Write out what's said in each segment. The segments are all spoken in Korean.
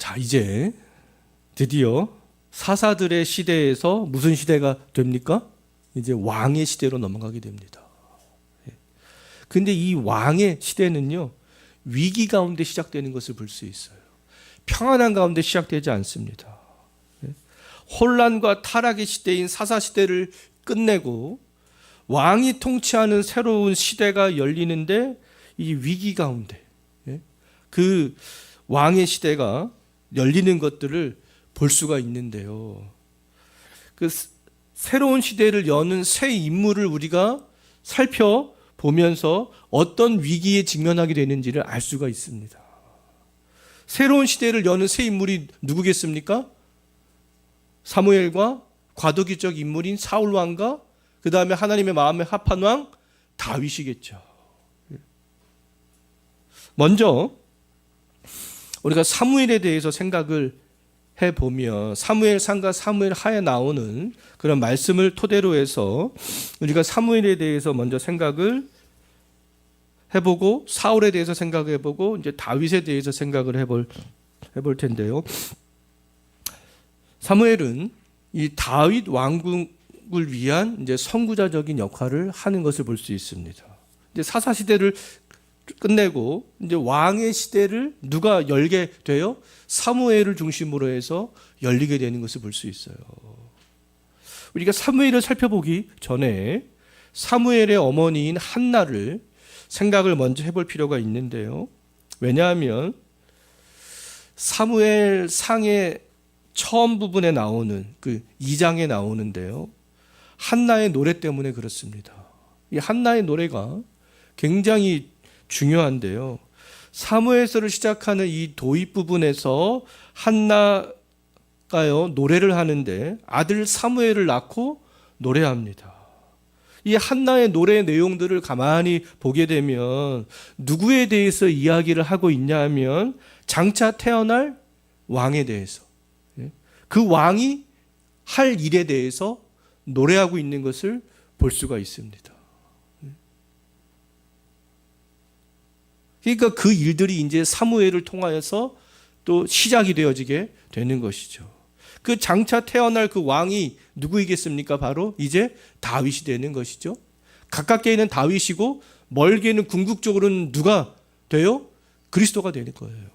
자, 이제 드디어 사사들의 시대에서 무슨 시대가 됩니까? 이제 왕의 시대로 넘어가게 됩니다. 근데 이 왕의 시대는요, 위기 가운데 시작되는 것을 볼 수 있어요. 평안한 가운데 시작되지 않습니다. 혼란과 타락의 시대인 사사 시대를 끝내고 왕이 통치하는 새로운 시대가 열리는데, 이 위기 가운데 그 왕의 시대가 열리는 것들을 볼 수가 있는데요. 그 새로운 시대를 여는 새 인물을 우리가 살펴보면서 어떤 위기에 직면하게 되는지를 알 수가 있습니다. 새로운 시대를 여는 새 인물이 누구겠습니까? 사무엘과 과도기적 인물인 사울 왕과 그 다음에 하나님의 마음에 합한 왕 다윗이겠죠. 먼저 우리가 사무엘에 대해서 생각을 해보면, 사무엘상과 사무엘하에 나오는 그런 말씀을 토대로 해서 우리가 사무엘에 대해서 먼저 생각을 해보고, 사울에 대해서 생각해보고, 이제 다윗에 대해서 생각을 해볼 텐데요. 사무엘은 이 다윗 왕국을 위한 이제 선구자적인 역할을 하는 것을 볼 수 있습니다. 이제 사사 시대를 끝내고 이제 왕의 시대를 누가 열게 돼요? 사무엘을 중심으로 해서 열리게 되는 것을 볼 수 있어요. 우리가 사무엘을 살펴보기 전에 사무엘의 어머니인 한나를 생각을 먼저 해볼 필요가 있는데요. 왜냐하면 사무엘 상의 처음 부분에 나오는 그 2장에 나오는데요, 한나의 노래 때문에 그렇습니다. 이 한나의 노래가 굉장히 중요한데요. 사무엘서를 시작하는 이 도입 부분에서 한나가요 노래를 하는데 아들 사무엘을 낳고 노래합니다. 이 한나의 노래 내용들을 가만히 보게 되면 누구에 대해서 이야기를 하고 있냐 하면 장차 태어날 왕에 대해서, 그 왕이 할 일에 대해서 노래하고 있는 것을 볼 수가 있습니다. 그러니까 그 일들이 이제 사무엘을 통하여서 또 시작이 되어지게 되는 것이죠. 그 장차 태어날 그 왕이 누구이겠습니까? 바로 이제 다윗이 되는 것이죠. 가깝게는 다윗이고 멀게는 궁극적으로는 누가 돼요? 그리스도가 되는 거예요.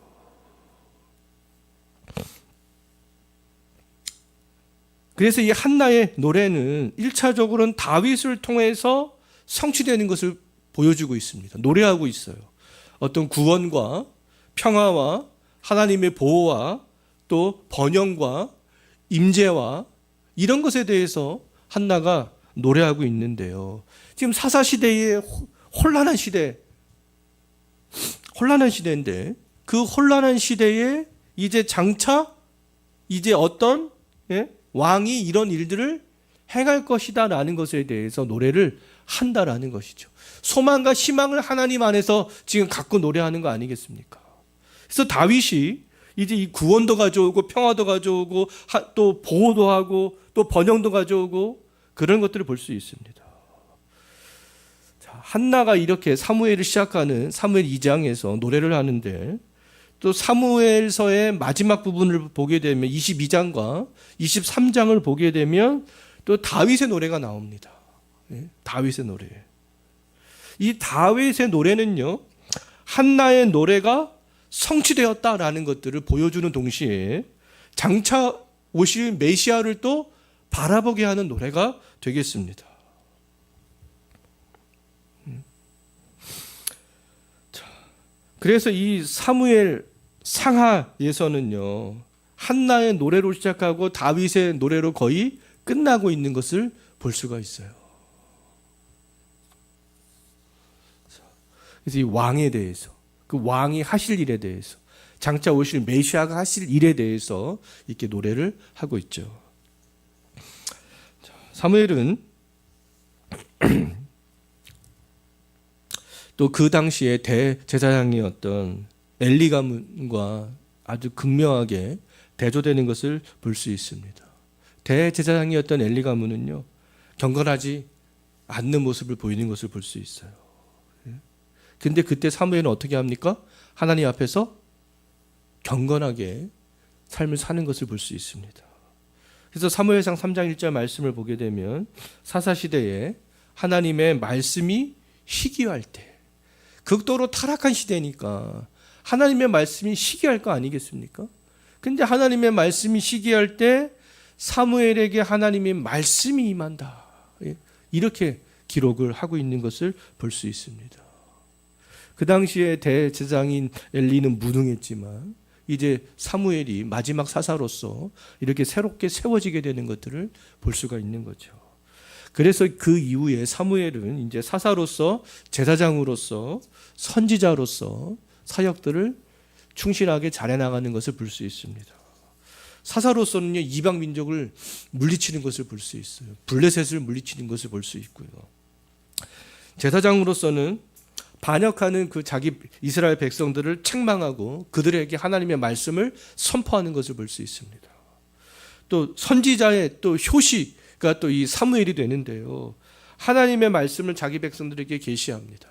그래서 이 한나의 노래는 1차적으로는 다윗을 통해서 성취되는 것을 보여주고 있습니다. 노래하고 있어요. 어떤 구원과 평화와 하나님의 보호와 또 번영과 임재와 이런 것에 대해서 한나가 노래하고 있는데요. 지금 사사시대의 혼란한 시대인데 그 혼란한 시대에 이제 장차 이제 어떤 왕이 이런 일들을 행할 것이다라는 것에 대해서 노래를 한다라는 것이죠. 소망과 희망을 하나님 안에서 지금 갖고 노래하는 거 아니겠습니까? 그래서 다윗이 이제 이 구원도 가져오고 평화도 가져오고 또 보호도 하고 또 번영도 가져오고 그런 것들을 볼 수 있습니다. 자, 한나가 이렇게 사무엘을 시작하는 사무엘 2장에서 노래를 하는데, 또 사무엘서의 마지막 부분을 보게 되면 22장과 23장을 보게 되면 또 다윗의 노래가 나옵니다. 다윗의 노래. 이 다윗의 노래는요, 한나의 노래가 성취되었다라는 것들을 보여주는 동시에 장차 오실 메시아를 또 바라보게 하는 노래가 되겠습니다. 그래서 이 사무엘 상하에서는요, 한나의 노래로 시작하고 다윗의 노래로 거의 끝나고 있는 것을 볼 수가 있어요. 그래서 이 왕에 대해서, 그 왕이 하실 일에 대해서, 장차 오실 메시아가 하실 일에 대해서 이렇게 노래를 하고 있죠. 사무엘은 또 그 당시에 대제사장이었던 엘리 가문과 아주 극명하게 대조되는 것을 볼 수 있습니다. 대제사장이었던 엘리 가문은요, 경건하지 않는 모습을 보이는 것을 볼 수 있어요. 근데 그때 사무엘은 어떻게 합니까? 하나님 앞에서 경건하게 삶을 사는 것을 볼 수 있습니다. 그래서 사무엘상 3장 1절 말씀을 보게 되면 사사시대에 하나님의 말씀이 희귀할 때, 극도로 타락한 시대니까 하나님의 말씀이 희귀할 거 아니겠습니까? 근데 하나님의 말씀이 희귀할 때 사무엘에게 하나님의 말씀이 임한다, 이렇게 기록을 하고 있는 것을 볼 수 있습니다. 그 당시에 대제사장인 엘리는 무능했지만 이제 사무엘이 마지막 사사로서 이렇게 새롭게 세워지게 되는 것들을 볼 수가 있는 거죠. 그래서 그 이후에 사무엘은 이제 사사로서, 제사장으로서, 선지자로서 사역들을 충실하게 잘해나가는 것을 볼 수 있습니다. 사사로서는요, 이방 민족을 물리치는 것을 볼 수 있어요. 블레셋을 물리치는 것을 볼 수 있고요. 제사장으로서는 반역하는 그 자기 이스라엘 백성들을 책망하고 그들에게 하나님의 말씀을 선포하는 것을 볼 수 있습니다. 또 선지자의 또 효시가 또 이 사무엘이 되는데요, 하나님의 말씀을 자기 백성들에게 계시합니다.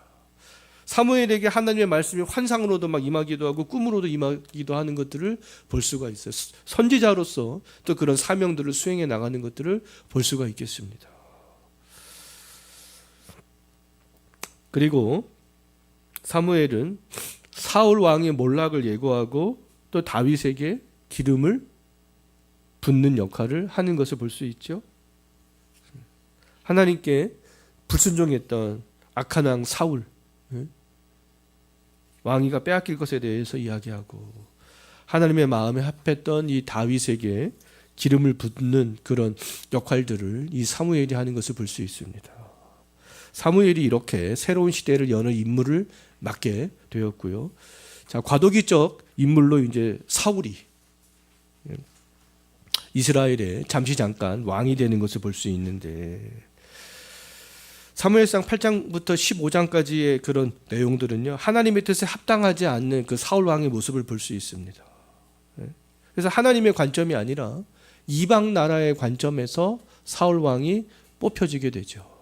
사무엘에게 하나님의 말씀이 환상으로도 막 임하기도 하고 꿈으로도 임하기도 하는 것들을 볼 수가 있어요. 선지자로서 또 그런 사명들을 수행해 나가는 것들을 볼 수가 있겠습니다. 그리고 사무엘은 사울 왕의 몰락을 예고하고 또 다윗에게 기름을 붓는 역할을 하는 것을 볼 수 있죠. 하나님께 불순종했던 악한 왕 사울, 왕위가 빼앗길 것에 대해서 이야기하고 하나님의 마음에 합했던 이 다윗에게 기름을 붓는 그런 역할들을 이 사무엘이 하는 것을 볼 수 있습니다. 사무엘이 이렇게 새로운 시대를 여는 인물을 맡게 되었고요. 자, 과도기적 인물로 이제 사울이 이스라엘에 잠깐 왕이 되는 것을 볼 수 있는데, 사무엘상 8장부터 15장까지의 그런 내용들은요, 하나님의 뜻에 합당하지 않는 그 사울 왕의 모습을 볼 수 있습니다. 그래서 하나님의 관점이 아니라 이방 나라의 관점에서 사울 왕이 뽑혀지게 되죠.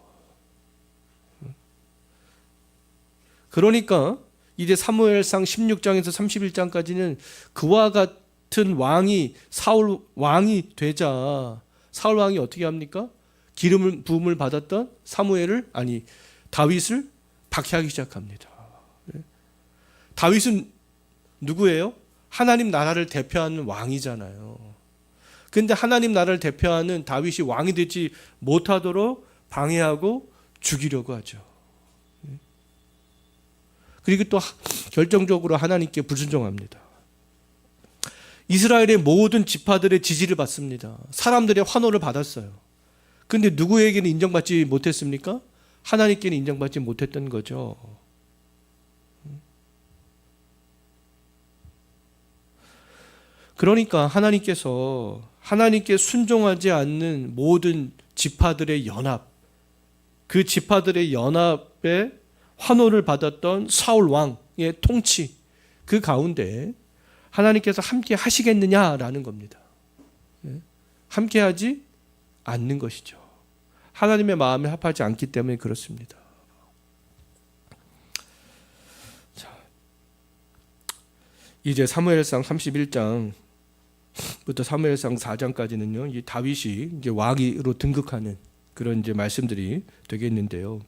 그러니까 이제 사무엘상 16장에서 31장까지는 그와 같은 왕이 사울 왕이 되자 사울 왕이 어떻게 합니까? 기름을 부음을 받았던 다윗을 박해하기 시작합니다. 다윗은 누구예요? 하나님 나라를 대표하는 왕이잖아요. 그런데 하나님 나라를 대표하는 다윗이 왕이 되지 못하도록 방해하고 죽이려고 하죠. 그리고 또 결정적으로 하나님께 불순종합니다. 이스라엘의 모든 지파들의 지지를 받습니다. 사람들의 환호를 받았어요. 그런데 누구에게는 인정받지 못했습니까? 하나님께는 인정받지 못했던 거죠. 그러니까 하나님께서 하나님께 순종하지 않는 모든 지파들의 연합, 그 지파들의 연합에 환호를 받았던 사울 왕의 통치, 그 가운데 하나님께서 함께 하시겠느냐라는 겁니다. 함께 하지 않는 것이죠. 하나님의 마음에 합하지 않기 때문에 그렇습니다. 자, 이제 사무엘상 31장부터 사무엘상 4장까지는요, 이 다윗이 이제 왕으로 등극하는 그런 이제 말씀들이 되겠는데요.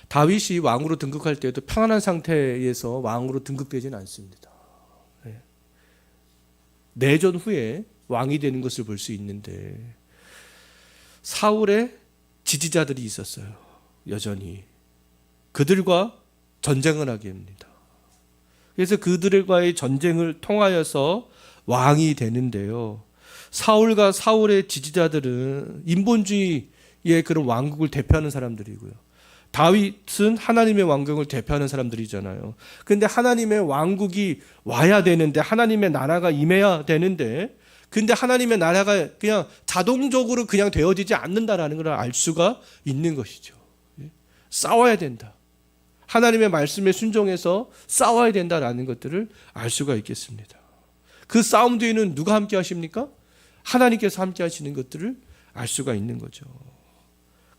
다윗이 왕으로 등극할 때도 평안한 상태에서 왕으로 등극되지는 않습니다. 내전 후에 왕이 되는 것을 볼 수 있는데, 사울의 지지자들이 있었어요. 여전히 그들과 전쟁을 하게 합니다. 그래서 그들과의 전쟁을 통하여서 왕이 되는데요, 사울과 사울의 지지자들은 인본주의의 그런 왕국을 대표하는 사람들이고요, 다윗은 하나님의 왕국을 대표하는 사람들이잖아요. 그런데 하나님의 왕국이 와야 되는데, 하나님의 나라가 임해야 되는데, 근데 하나님의 나라가 그냥 자동적으로 그냥 되어지지 않는다라는 걸 알 수가 있는 것이죠. 싸워야 된다. 하나님의 말씀에 순종해서 싸워야 된다라는 것들을 알 수가 있겠습니다. 그 싸움 뒤에는 누가 함께 하십니까? 하나님께서 함께 하시는 것들을 알 수가 있는 거죠.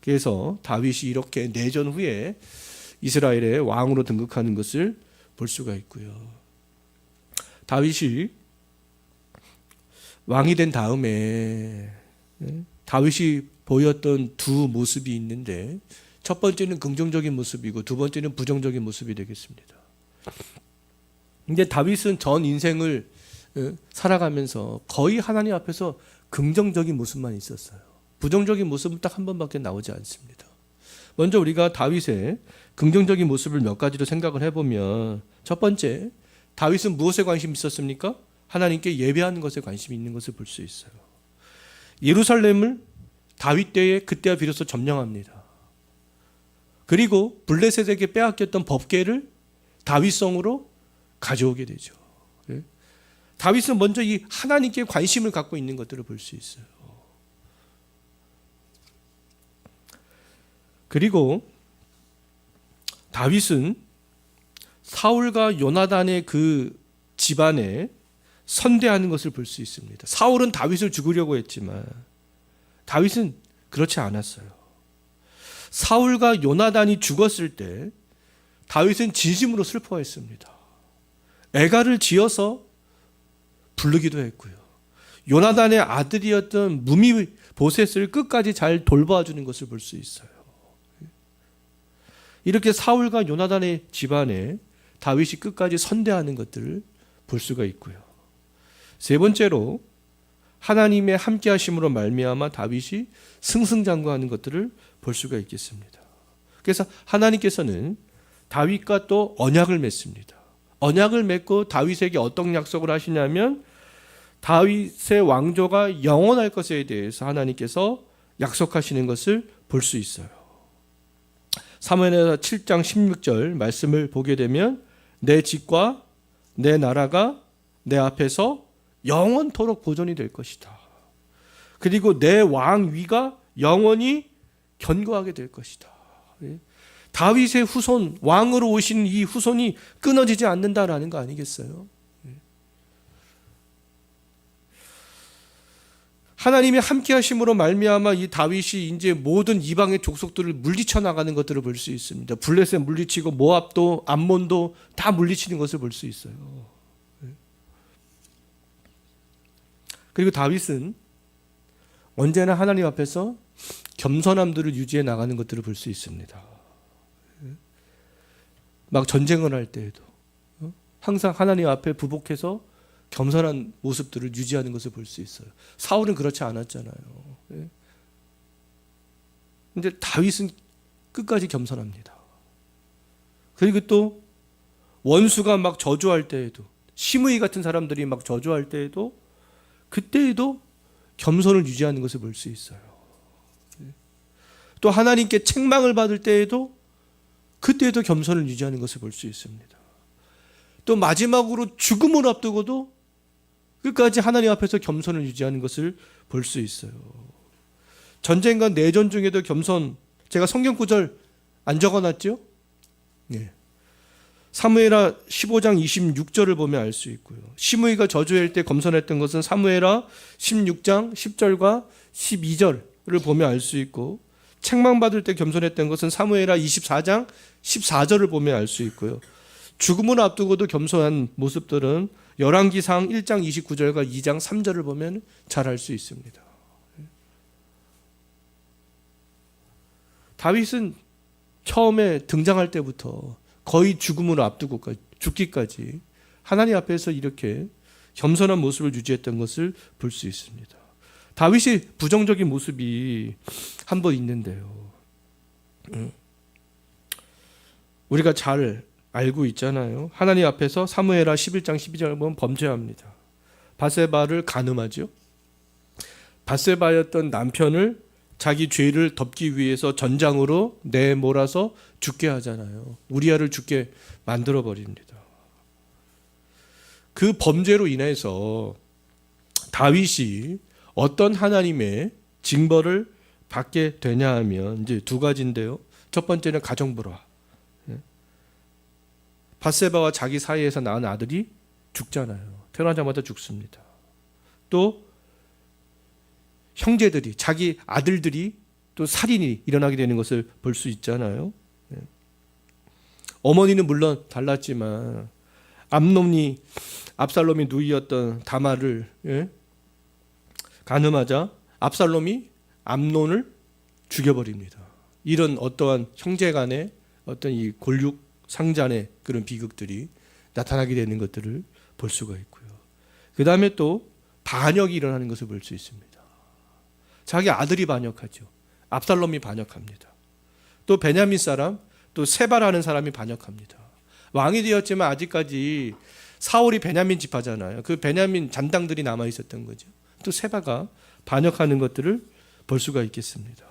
그래서 다윗이 이렇게 내전 후에 이스라엘의 왕으로 등극하는 것을 볼 수가 있고요. 다윗이 왕이 된 다음에 다윗이 보였던 두 모습이 있는데 첫 번째는 긍정적인 모습이고 두 번째는 부정적인 모습이 되겠습니다. 근데 다윗은 전 인생을 살아가면서 거의 하나님 앞에서 긍정적인 모습만 있었어요. 부정적인 모습은 딱 한 번밖에 나오지 않습니다. 먼저 우리가 다윗의 긍정적인 모습을 몇 가지로 생각을 해보면 첫 번째, 다윗은 무엇에 관심이 있었습니까? 하나님께 예배하는 것에 관심이 있는 것을 볼 수 있어요. 예루살렘을 다윗 때에 그때야 비로소 점령합니다. 그리고 블레셋에게 빼앗겼던 법궤를 다윗성으로 가져오게 되죠. 다윗은 먼저 이 하나님께 관심을 갖고 있는 것들을 볼 수 있어요. 그리고 다윗은 사울과 요나단의 그 집안에 선대하는 것을 볼 수 있습니다. 사울은 다윗을 죽이려고 했지만 다윗은 그렇지 않았어요. 사울과 요나단이 죽었을 때 다윗은 진심으로 슬퍼했습니다. 애가를 지어서 부르기도 했고요. 요나단의 아들이었던 무미보셋을 끝까지 잘 돌봐주는 것을 볼 수 있어요. 이렇게 사울과 요나단의 집안에 다윗이 끝까지 선대하는 것들을 볼 수가 있고요. 세 번째로 하나님의 함께하심으로 말미암아 다윗이 승승장구하는 것들을 볼 수가 있겠습니다. 그래서 하나님께서는 다윗과 또 언약을 맺습니다. 언약을 맺고 다윗에게 어떤 약속을 하시냐면 다윗의 왕조가 영원할 것에 대해서 하나님께서 약속하시는 것을 볼 수 있어요. 사무엘하 7장 16절 말씀을 보게 되면 내 집과 내 나라가 내 앞에서 영원토록 보존이 될 것이다. 그리고 내 왕위가 영원히 견고하게 될 것이다. 다윗의 후손, 왕으로 오신 이 후손이 끊어지지 않는다라는 거 아니겠어요? 하나님의 함께하심으로 말미암아 이 다윗이 이제 모든 이방의 족속들을 물리쳐 나가는 것들을 볼 수 있습니다. 블레셋 물리치고 모압도 암몬도 다 물리치는 것을 볼 수 있어요. 그리고 다윗은 언제나 하나님 앞에서 겸손함들을 유지해 나가는 것들을 볼 수 있습니다. 막 전쟁을 할 때에도 항상 하나님 앞에 부복해서 겸손한 모습들을 유지하는 것을 볼 수 있어요. 사울은 그렇지 않았잖아요. 그런데 다윗은 끝까지 겸손합니다. 그리고 또 원수가 막 저주할 때에도, 시므이 같은 사람들이 막 저주할 때에도 그때에도 겸손을 유지하는 것을 볼 수 있어요. 또 하나님께 책망을 받을 때에도 그때에도 겸손을 유지하는 것을 볼 수 있습니다. 또 마지막으로 죽음을 앞두고도 끝까지 하나님 앞에서 겸손을 유지하는 것을 볼 수 있어요. 전쟁과 내전 중에도 겸손, 제가 성경 구절 안 적어놨죠? 네. 사무엘하 15장 26절을 보면 알 수 있고요. 시므이가 저주할 때 겸손했던 것은 사무엘하 16장 10절과 12절을 보면 알 수 있고, 책망받을 때 겸손했던 것은 사무엘하 24장 14절을 보면 알 수 있고요. 죽음을 앞두고도 겸손한 모습들은 열왕기상 1장 29절과 2장 3절을 보면 잘 알 수 있습니다. 다윗은 처음에 등장할 때부터 거의 죽음을 앞두고 죽기까지 하나님 앞에서 이렇게 겸손한 모습을 유지했던 것을 볼 수 있습니다. 다윗이 부정적인 모습이 한 번 있는데요. 우리가 잘 알고 있잖아요. 하나님 앞에서 사무엘하 11장 12절을 보면 범죄합니다. 밧세바를 간음하죠. 밧세바였던 남편을 자기 죄를 덮기 위해서 전장으로 내몰아서 죽게 하잖아요. 우리아를 죽게 만들어 버립니다. 그 범죄로 인해서 다윗이 어떤 하나님의 징벌을 받게 되냐 하면 이제 두 가지인데요. 첫 번째는 가정불화. 밧세바와 자기 사이에서 낳은 아들이 죽잖아요. 태어나자마자 죽습니다. 또 형제들이, 자기 아들들이 또 살인이 일어나게 되는 것을 볼 수 있잖아요. 어머니는 물론 달랐지만 압살롬이 누이였던 다말을 가늠하자 압살롬이 암논을 죽여버립니다. 이런 어떠한 형제간의 어떤 이 골육 상잔의 그런 비극들이 나타나게 되는 것들을 볼 수가 있고요. 그 다음에 또 반역이 일어나는 것을 볼 수 있습니다. 자기 아들이 반역하죠. 압살롬이 반역합니다. 또 베냐민 사람, 또 세바라는 사람이 반역합니다. 왕이 되었지만 아직까지 사울이 베냐민 지파잖아요. 그 베냐민 잔당들이 남아 있었던 거죠. 또 세바가 반역하는 것들을 볼 수가 있겠습니다.